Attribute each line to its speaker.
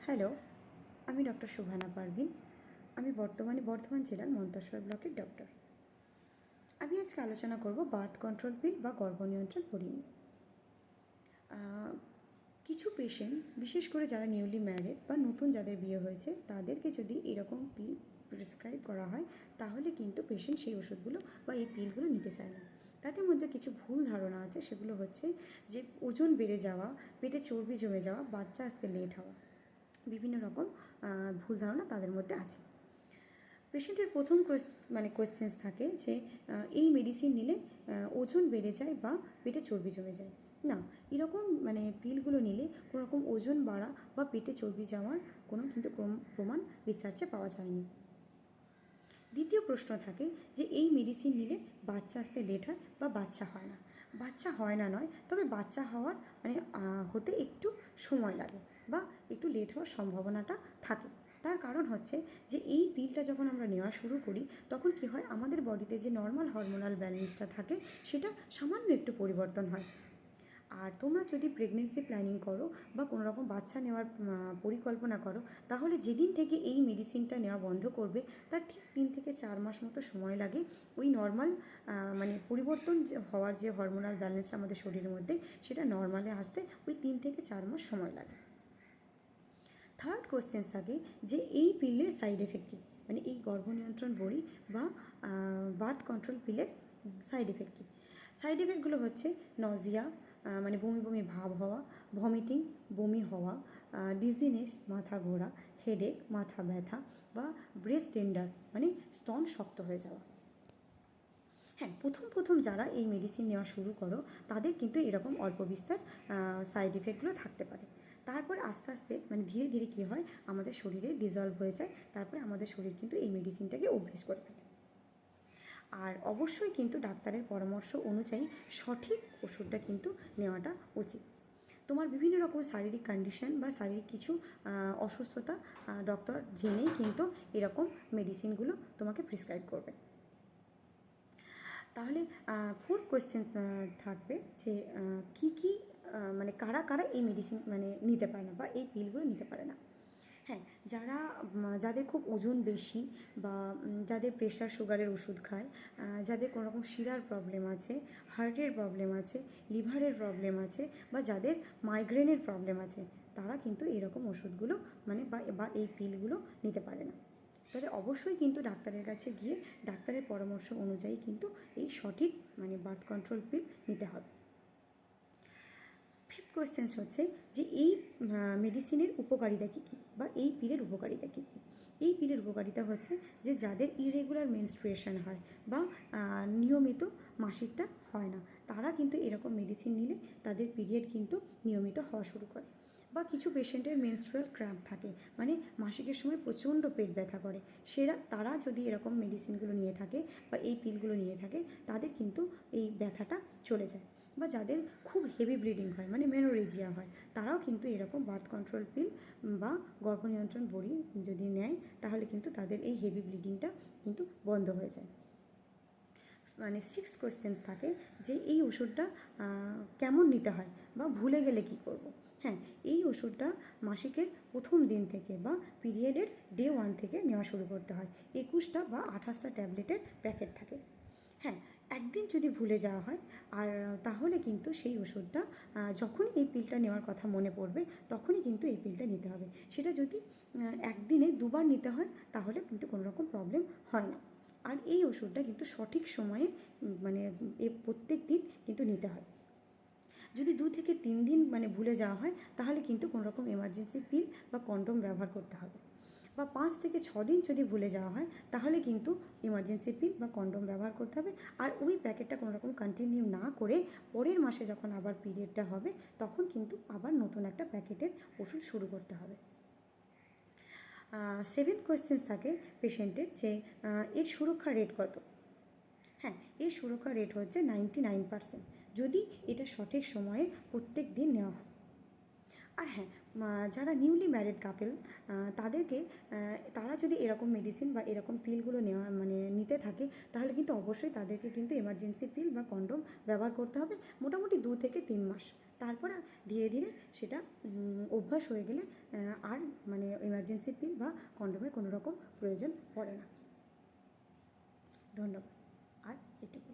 Speaker 1: Hello, আমি doctor Sobhana Parvin. আমি বর্তমানে বর্ধমান জেলার মন্তেশ্বর ব্লকের ডক্টর। আমি আজকে আলোচনা করব বার্থ কন্ট্রোল পিল বা গর্ভনিয়ন্ত্রণ পরি নিয়ে। কিছু পেশেন্ট, বিশেষ করে যারা নিউলি ম্যারিড বা নতুন যাদের বিয়ে হয়েছে, তাদেরকে যদি এরকম পিল প্রেসক্রাইব করা হয়, তাহলে কিন্তু পেশেন্ট সেই ওষুধগুলো বা এই পিলগুলো নিতে চায় না। তাদের মধ্যে কিছু ভুল ধারণা আছে, সেগুলো হচ্ছে যে ওজন বেড়ে যাওয়া, পেটে চর্বি জমে যাওয়া, বাচ্চা আসতে লেট হওয়া, বিভিন্ন রকম ভুল ধারণা তাদের মধ্যে আছে। পেশেন্টের প্রথম কোয়েশ্চেন্স থাকে যে এই মেডিসিন নিলে ওজন বেড়ে যায় বা পেটে চর্বি জমে যায়। না, এরকম পিলগুলো নিলে কোনো রকম ওজন বাড়া বা পেটে চর্বি যাওয়ার কোনো কিন্তু প্রমাণ রিসার্চে পাওয়া যায়নি। দ্বিতীয় প্রশ্ন থাকে যে এই মেডিসিন নিলে বাচ্চা আসতে লেট হয় বা বাচ্চা হয় না। বাচ্চা হয় না নয়, তবে বাচ্চা হওয়ার হতে একটু সময় লাগে বা একটু লেট হওয়ার সম্ভাবনাটা থাকে। তার কারণ হচ্ছে যে এই পিলটা যখন আমরা নেওয়া শুরু করি, তখন কি হয়, আমাদের বডিতে যে নর্মাল হরমোনাল ব্যালেন্সটা থাকে সেটা সামান্য একটু পরিবর্তন হয়। আর তোমরা যদি প্রেগনেন্সি প্ল্যানিং করো বা কোনো রকম বাচ্চা নেওয়ার পরিকল্পনা করো, তাহলে যেদিন থেকে এই মেডিসিনটা নেওয়া বন্ধ করবে তার ঠিক 3 থেকে 4 মাস মতো সময় লাগে ওই নর্মাল পরিবর্তন হওয়ার যে হরমোনাল ব্যালেন্সটা আমাদের শরীরের মধ্যে, সেটা নর্মালে আসতে ওই 3 থেকে 4 মাস সময় লাগে। থার্ড কোয়েশ্চেন্স থাকে যে এই পিলের সাইড এফেক্ট কী, এই গর্ভনিয়ন্ত্রণ বড়ি বা বার্থ কন্ট্রোল পিলের সাইড এফেক্ট কী। সাইড এফেক্টগুলো হচ্ছে নজিয়া, বমি বমি ভাব হওয়া, ভমিটিং, বমি হওয়া, ডিজিনেস, মাথা ঘোরা, হেডেক, মাথা ব্যথা বা ব্রেস্ট টেন্ডার স্তন শক্ত হয়ে যাওয়া। হ্যাঁ, প্রথম যারা এই মেডিসিন নেওয়া শুরু করো, তাদের কিন্তু এরকম অল্প বিস্তর সাইড এফেক্টগুলো থাকতে পারে। তারপরে আস্তে আস্তে ধীরে ধীরে কী হয়, আমাদের শরীরে ডিজলভ হয়ে যায়। তারপরে আমাদের শরীর কিন্তু এই মেডিসিনটাকে অভ্যেস করে ফেলে। আর অবশ্যই কিন্তু ডাক্তারের পরামর্শ অনুযায়ী সঠিক ওষুধটা কিন্তু নেওয়াটা উচিত। তোমার বিভিন্ন রকম শারীরিক কন্ডিশন বা শারীরিক কিছু অসুস্থতা ডক্টর জেনেই কিন্তু এরকম মেডিসিনগুলো তোমাকে প্রেসক্রাইব করবে। তাহলে ফোর্থ কোয়েশ্চেন থাকবে যে কী কারা কারা এই মেডিসিন নিতে পারে না বা এই পিলগুলো নিতে পারে না। হ্যাঁ, যাদের খুব ওজন বেশি বা যাদের প্রেশার সুগারের ওষুধ খায়, যাদের কোনো রকম শিরার প্রবলেম আছে, হার্টের প্রবলেম আছে, লিভারের প্রবলেম আছে, বা যাদের মাইগ্রেনের প্রবলেম আছে, তারা কিন্তু এরকম ওষুধগুলো বা এই পিলগুলো নিতে পারে না। তাহলে অবশ্যই কিন্তু ডাক্তারের কাছে গিয়ে ডাক্তারের পরামর্শ অনুযায়ী কিন্তু এই সঠিক বার্থ কন্ট্রোল পিল নিতে হবে। ফিফথ কোয়েশ্চেন্স হচ্ছে যে এই মেডিসিনের উপকারিতা কী কী বা এই পিলের উপকারিতা কী কী। এই পিলের উপকারিতা হচ্ছে যে যাদের ইরেগুলার মেনস্ট্রুয়েশন হয় বা নিয়মিত মাসিকটা হয় না, তারা কিন্তু এরকম মেডিসিন নিলে তাদের পিরিয়ড কিন্তু নিয়মিত হওয়া শুরু করে। বা কিছু পেশেন্টের মেনস্ট্রুয়াল ক্র্যাম্প থাকে, মাসিকের সময় প্রচণ্ড পেট ব্যথা করে, তারা যদি এরকম মেডিসিনগুলো নিয়ে থাকে বা এই পিলগুলো নিয়ে থাকে, তাদের কিন্তু এই ব্যথাটা চলে যায়। বা যাদের খুব হেভি ব্লিডিং হয়, মেনোরেজিয়া হয়, তারাও কিন্তু এরকম বার্থ কন্ট্রোল পিল বা গর্ভনিয়ন্ত্রণ বড়ি যদি নেয়, তাহলে কিন্তু তাদের এই হেভি ব্লিডিংটা কিন্তু বন্ধ হয়ে যায়। সিক্স কোয়েশ্চেন্স থাকে যে এই ওষুধটা কেমন নিতে হয় বা ভুলে গেলে কি করব। হ্যাঁ, এই ওষুধটা মাসিকের প্রথম দিন থেকে বা পিরিয়ডের ডে 1 থেকে নেওয়া শুরু করতে হয়। 21টা বা 28টা ট্যাবলেটের প্যাকেট থাকে। হ্যাঁ, একদিন যদি ভুলে যাওয়া হয় আর তাহলে কিন্তু সেই ওষুধটা যখনই এই পিলটা নেওয়ার কথা মনে পড়বে, তখনই কিন্তু এই পিলটা নিতে হবে। সেটা যদি একদিনে 2বার নিতে হয়, তাহলে কিন্তু কোনো রকম প্রবলেম হয় না। আর এই ওষুধটা কিন্তু সঠিক সময়ে প্রত্যেক দিন কিন্তু নিতে হয়। যদি 2 থেকে 3 দিন ভুলে যাওয়া হয়, তাহলে কিন্তু কোনো রকম এমার্জেন্সি পিল বা কন্ডোম ব্যবহার করতে হবে। বা 5 থেকে 6 দিন যদি ভুলে যাওয়া হয়, তাহলে কিন্তু এমার্জেন্সি পিল বা কন্ডোম ব্যবহার করতে হবে। আর ওই প্যাকেটটা কোনো রকম কন্টিনিউ না করে পরের মাসে যখন আবার পিরিয়ডটা হবে, তখন কিন্তু আবার নতুন একটা প্যাকেটের ওষুধ শুরু করতে হবে। সেভেন্থ কোয়েশ্চেন্স থাকে পেশেন্টের যে এর সুরক্ষা রেট কত। হ্যাঁ, এর সুরক্ষা রেট হচ্ছে 99% যদি এটা সঠিক সময়ে প্রত্যেক দিন নেওয়া হয়। আর হ্যাঁ, যারা নিউলি ম্যারিড কাপল, তারা যদি এরকম মেডিসিন বা এরকম পিলগুলো নেওয়া নিতে থাকে, তাহলে কিন্তু অবশ্যই তাদেরকে কিন্তু এমার্জেন্সি পিল বা কন্ডোম ব্যবহার করতে হবে মোটামুটি 2 থেকে 3 মাস। তারপরে ধীরে ধীরে সেটা অভ্যাস হয়ে গেলে আর মানে এমার্জেন্সি পিল বা কন্ডোমের কোনো রকম প্রয়োজন পড়ে না। ধন্যবাদ, আজ এটুকু।